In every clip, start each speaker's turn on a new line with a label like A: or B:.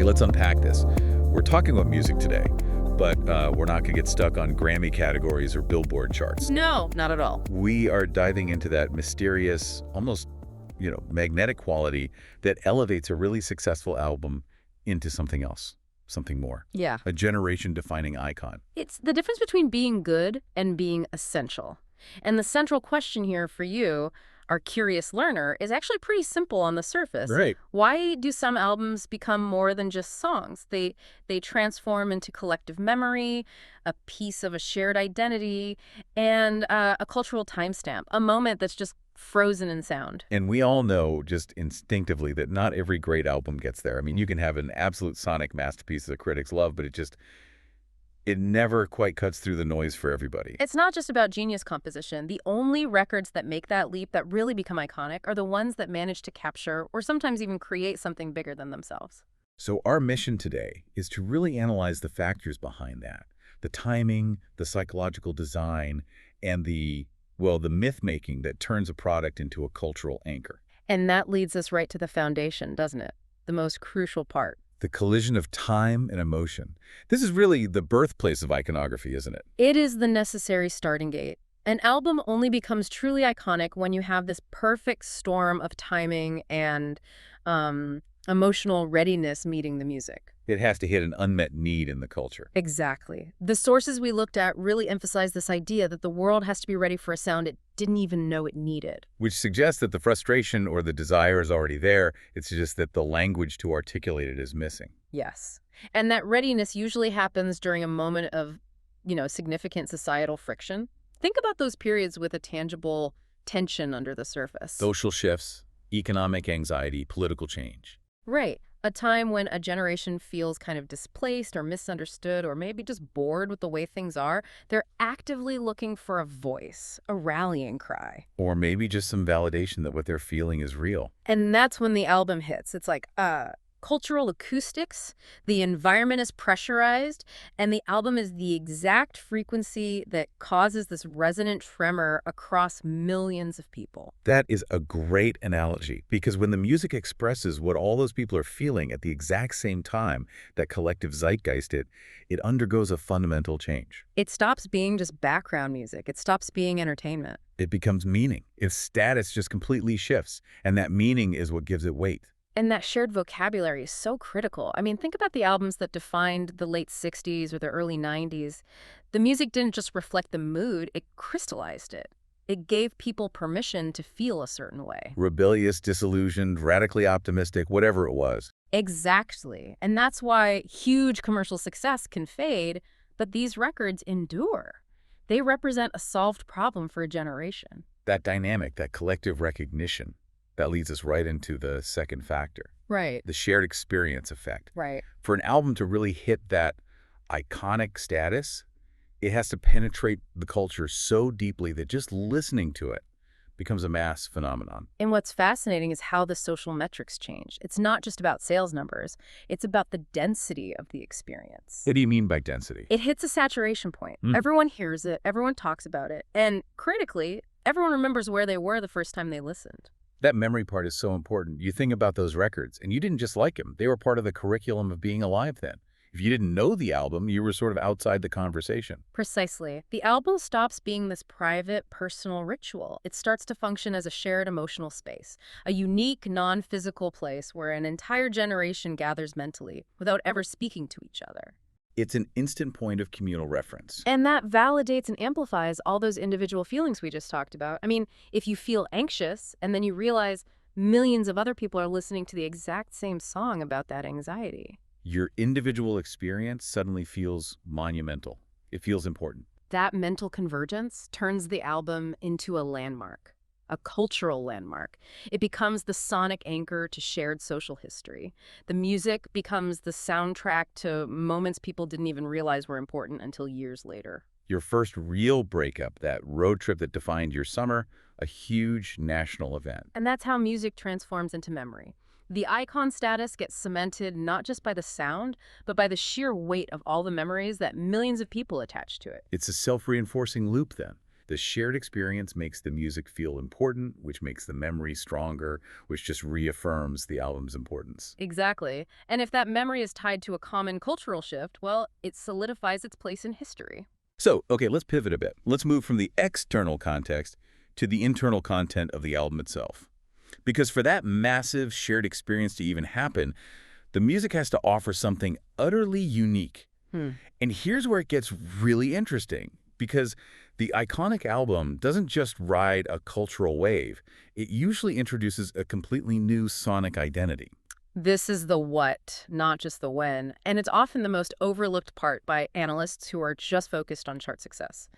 A: let's unpack this. We're talking about music today, but we're not going to get stuck on Grammy categories or Billboard charts.
B: No, not at all.
A: We are diving into that mysterious, almost, magnetic quality that elevates a really successful album into something else, something more.
B: Yeah.
A: A generation-defining icon.
B: It's the difference between being good and being essential. And the central question here for you, our curious learner, is actually pretty simple on the surface.
A: Right.
B: Why do some albums become more than just songs? They transform into collective memory, a piece of a shared identity, and a cultural timestamp, a moment that's just frozen in sound.
A: And we all know just instinctively that not every great album gets there. I mean, you can have an absolute sonic masterpiece that critics love, but it never quite cuts through the noise for everybody.
B: It's not just about genius composition. The only records that make that leap, that really become iconic, are the ones that manage to capture or sometimes even create something bigger than themselves.
A: So our mission today is to really analyze the factors behind that. The timing, the psychological design, and the myth-making that turns a product into a cultural anchor.
B: And that leads us right to the foundation, doesn't it? The most crucial part.
A: The collision of time and emotion. This is really the birthplace of iconography, isn't it?
B: It is the necessary starting gate. An album only becomes truly iconic when you have this perfect storm of timing and emotional readiness meeting the music.
A: It has to hit an unmet need in the culture.
B: Exactly. The sources we looked at really emphasize this idea that the world has to be ready for a sound it didn't even know it needed.
A: Which suggests that the frustration or the desire is already there. It's just that the language to articulate it is missing.
B: Yes. And that readiness usually happens during a moment of, significant societal friction. Think about those periods with a tangible tension under the surface.
A: Social shifts, economic anxiety, political change.
B: Right. A time when a generation feels kind of displaced or misunderstood or maybe just bored with the way things are. They're actively looking for a voice, a rallying cry.
A: Or maybe just some validation that what they're feeling is real.
B: And that's when the album hits. It's like, cultural acoustics, the environment is pressurized, and the album is the exact frequency that causes this resonant tremor across millions of people.
A: That is a great analogy, because when the music expresses what all those people are feeling at the exact same time, that collective zeitgeist, it undergoes a fundamental change.
B: It stops being just background music. It stops being entertainment.
A: It becomes meaning. Its status just completely shifts, and that meaning is what gives it weight.
B: And that shared vocabulary is so critical. I mean, think about the albums that defined the late 60s or the early 90s. The music didn't just reflect the mood, it crystallized it. It gave people permission to feel a certain way.
A: Rebellious, disillusioned, radically optimistic, whatever it was.
B: Exactly. And that's why huge commercial success can fade, but these records endure. They represent a solved problem for a generation.
A: That dynamic, that collective recognition. That leads us right into the second factor.
B: Right.
A: The shared experience effect.
B: Right.
A: For an album to really hit that iconic status, it has to penetrate the culture so deeply that just listening to it becomes a mass phenomenon.
B: And what's fascinating is how the social metrics change. It's not just about sales numbers. It's about the density of the experience.
A: What do you mean by density?
B: It hits a saturation point. Everyone hears it. Everyone talks about it. And critically, everyone remembers where they were the first time they listened.
A: That memory part is so important. You think about those records, and you didn't just like them. They were part of the curriculum of being alive then. If you didn't know the album, you were sort of outside the conversation.
B: Precisely. The album stops being this private, personal ritual. It starts to function as a shared emotional space, a unique, non-physical place where an entire generation gathers mentally without ever speaking to each other.
A: It's an instant point of communal reference.
B: And that validates and amplifies all those individual feelings we just talked about. I mean, if you feel anxious and then you realize millions of other people are listening to the exact same song about that anxiety.
A: Your individual experience suddenly feels monumental. It feels important.
B: That mental convergence turns the album into a landmark, a cultural landmark. It becomes the sonic anchor to shared social history. The music becomes the soundtrack to moments people didn't even realize were important until years later.
A: Your first real breakup, that road trip that defined your summer, a huge national event.
B: And that's how music transforms into memory. The icon status gets cemented not just by the sound, but by the sheer weight of all the memories that millions of people attach to it.
A: It's a self-reinforcing loop then. The shared experience makes the music feel important, which makes the memory stronger, which just reaffirms the album's importance.
B: Exactly. And if that memory is tied to a common cultural shift, well, it solidifies its place in history.
A: So, okay, let's pivot a bit. Let's move from the external context to the internal content of the album itself. Because for that massive shared experience to even happen, the music has to offer something utterly unique.
B: Hmm.
A: And here's where it gets really interesting, because the iconic album doesn't just ride a cultural wave. It usually introduces a completely new sonic identity.
B: This is the what, not just the when, and it's often the most overlooked part by analysts who are just focused on chart success.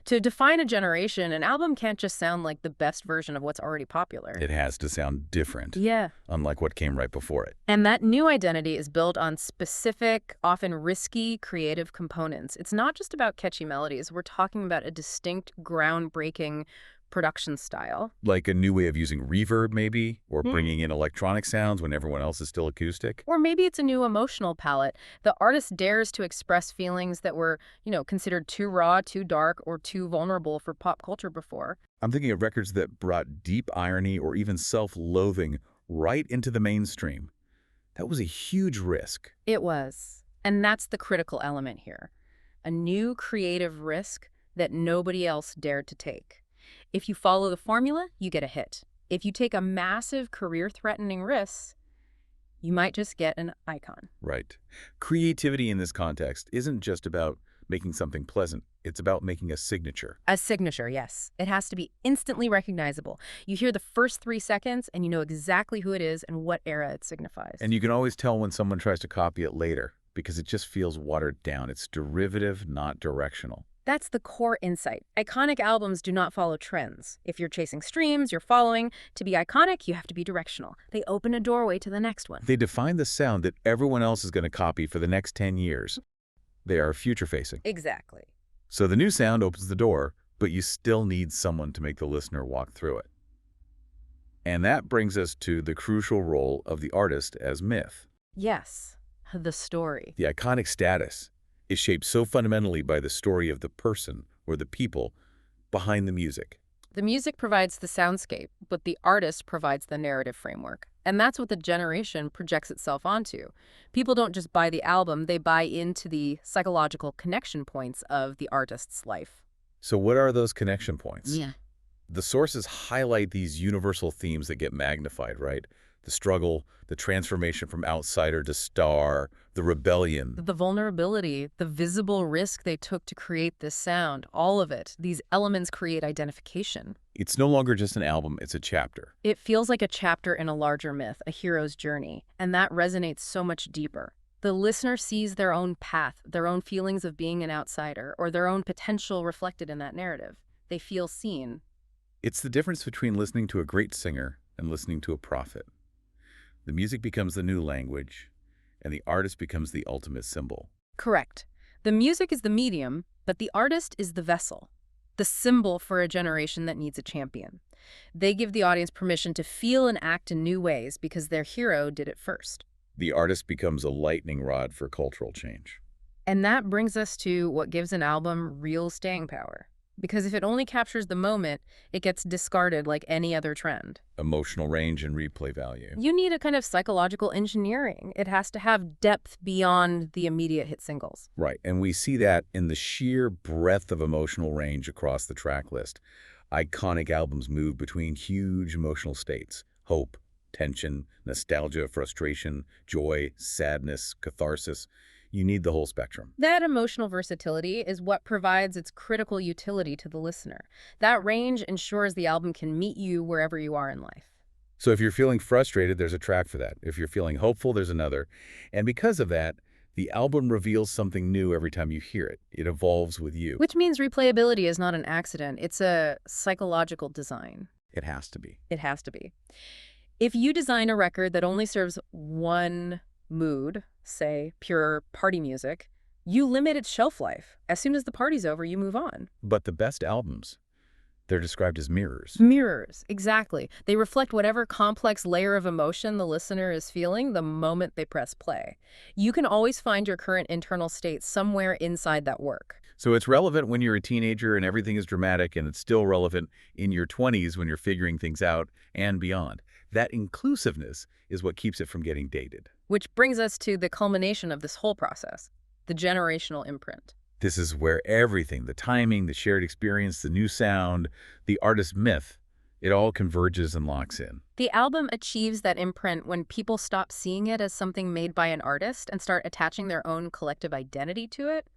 B: To define a generation, an album can't just sound like the best version of what's already popular.
A: It has to sound different,
B: Yeah.
A: unlike what came right before it.
B: And that new identity is built on specific, often risky, creative components. It's not just about catchy melodies. We're talking about a distinct, groundbreaking production style.
A: Like a new way of using reverb, maybe, or bringing in electronic sounds when everyone else is still acoustic.
B: Or maybe it's a new emotional palette. The artist dares to express feelings that were, considered too raw, too dark, or too vulnerable for pop culture before.
A: I'm thinking of records that brought deep irony or even self-loathing right into the mainstream. That was a huge risk.
B: It was. And that's the critical element here. A new creative risk that nobody else dared to take. If you follow the formula, you get a hit. If you take a massive career-threatening risk, you might just get an icon.
A: Right. Creativity in this context isn't just about making something pleasant. It's about making a signature.
B: A signature, yes. It has to be instantly recognizable. You hear the first 3 seconds, and you know exactly who it is and what era it signifies.
A: And you can always tell when someone tries to copy it later, because it just feels watered down. It's derivative, not directional.
B: That's the core insight. Iconic albums do not follow trends. If you're chasing streams, you're following. To be iconic, you have to be directional. They open a doorway to the next one.
A: They define the sound that everyone else is going to copy for the next 10 years. They are future-facing.
B: Exactly.
A: So the new sound opens the door, but you still need someone to make the listener walk through it. And that brings us to the crucial role of the artist as myth.
B: Yes, the story.
A: The iconic status is shaped so fundamentally by the story of the person or the people behind the music.
B: The music provides the soundscape, but the artist provides the narrative framework. And that's what the generation projects itself onto. People don't just buy the album, they buy into the psychological connection points of the artist's life.
A: So what are those connection points?
B: Yeah.
A: The sources highlight these universal themes that get magnified, right? The struggle, the transformation from outsider to star, the rebellion.
B: The vulnerability, the visible risk they took to create this sound, all of it, these elements create identification.
A: It's no longer just an album, it's a chapter.
B: It feels like a chapter in a larger myth, a hero's journey, and that resonates so much deeper. The listener sees their own path, their own feelings of being an outsider, or their own potential reflected in that narrative. They feel seen.
A: It's the difference between listening to a great singer and listening to a prophet. The music becomes the new language, and the artist becomes the ultimate symbol.
B: Correct. The music is the medium, but the artist is the vessel, the symbol for a generation that needs a champion. They give the audience permission to feel and act in new ways because their hero did it first.
A: The artist becomes a lightning rod for cultural change.
B: And that brings us to what gives an album real staying power. Because if it only captures the moment, it gets discarded like any other trend.
A: Emotional range and replay value.
B: You need a kind of psychological engineering. It has to have depth beyond the immediate hit singles.
A: Right, and we see that in the sheer breadth of emotional range across the track list. Iconic albums move between huge emotional states: hope, tension, nostalgia, frustration, joy, sadness, catharsis. You need the whole spectrum.
B: That emotional versatility is what provides its critical utility to the listener. That range ensures the album can meet you wherever you are in life.
A: So if you're feeling frustrated, there's a track for that. If you're feeling hopeful, there's another. And because of that, the album reveals something new every time you hear it. It evolves with you.
B: Which means replayability is not an accident. It's a psychological design.
A: It has to be.
B: It has to be. If you design a record that only serves one mood, say pure party music, you limit its shelf life. As soon as the party's over, you move on.
A: But the best albums, they're described as mirrors.
B: Mirrors, exactly. They reflect whatever complex layer of emotion the listener is feeling the moment they press play. You can always find your current internal state somewhere inside that work.
A: So it's relevant when you're a teenager and everything is dramatic, and it's still relevant in your 20s when you're figuring things out and beyond. That inclusiveness is what keeps it from getting dated.
B: Which brings us to the culmination of this whole process, the generational imprint.
A: This is where everything, the timing, the shared experience, the new sound, the artist myth, it all converges and locks in.
B: The album achieves that imprint when people stop seeing it as something made by an artist and start attaching their own collective identity to it.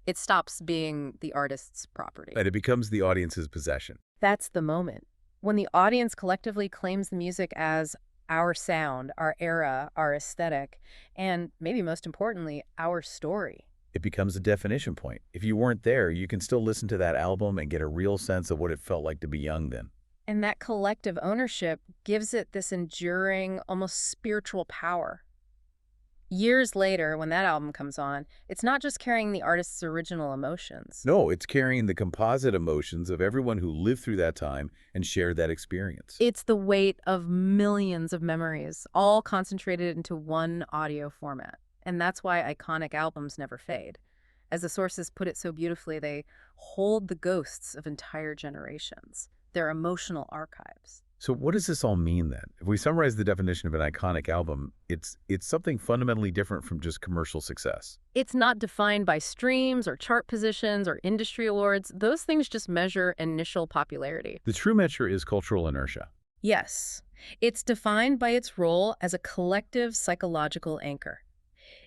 B: It stops being the artist's property.
A: And it becomes the audience's possession.
B: That's the moment when the audience collectively claims the music as our sound, our era, our aesthetic, and maybe most importantly, our story.
A: It becomes a definition point. If you weren't there, you can still listen to that album and get a real sense of what it felt like to be young then.
B: And that collective ownership gives it this enduring, almost spiritual power. Years later, when that album comes on, it's not just carrying the artist's original emotions.
A: No, it's carrying the composite emotions of everyone who lived through that time and shared that experience.
B: It's the weight of millions of memories, all concentrated into one audio format. And that's why iconic albums never fade. As the sources put it so beautifully, they hold the ghosts of entire generations. They're emotional archives.
A: So what does this all mean then? If we summarize the definition of an iconic album, it's something fundamentally different from just commercial success.
B: It's not defined by streams or chart positions or industry awards. Those things just measure initial popularity.
A: The true measure is cultural inertia.
B: Yes, it's defined by its role as a collective psychological anchor.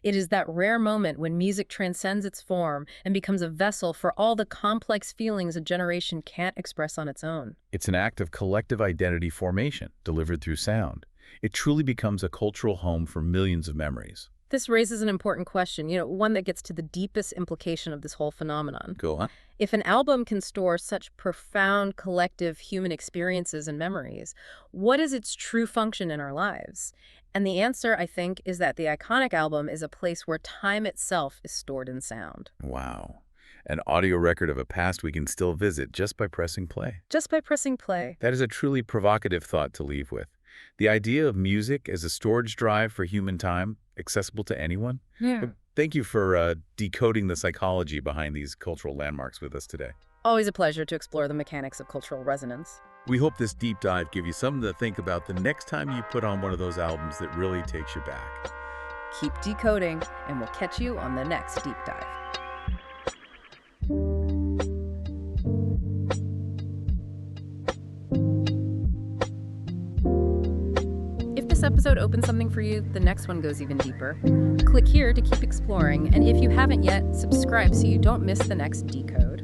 B: It is that rare moment when music transcends its form and becomes a vessel for all the complex feelings a generation can't express on its own.
A: It's an act of collective identity formation, delivered through sound. It truly becomes a cultural home for millions of memories.
B: This raises an important question, one that gets to the deepest implication of this whole phenomenon.
A: Go on.
B: If an album can store such profound collective human experiences and memories, what is its true function in our lives? And the answer, I think, is that the iconic album is a place where time itself is stored in sound.
A: Wow. An audio record of a past we can still visit just by pressing play.
B: Just by pressing play.
A: That is a truly provocative thought to leave with. The idea of music as a storage drive for human time, accessible to anyone.
B: Yeah.
A: Thank you for decoding the psychology behind these cultural landmarks with us today.
B: Always a pleasure to explore the mechanics of cultural resonance.
A: We hope this deep dive gives you something to think about the next time you put on one of those albums that really takes you back.
B: Keep decoding, and we'll catch you on the next deep dive. If this episode opened something for you, the next one goes even deeper. Click here to keep exploring, and if you haven't yet, subscribe so you don't miss the next Decode.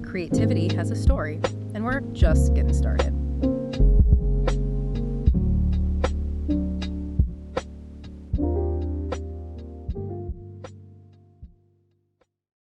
B: Creativity has a story, and we're just getting started.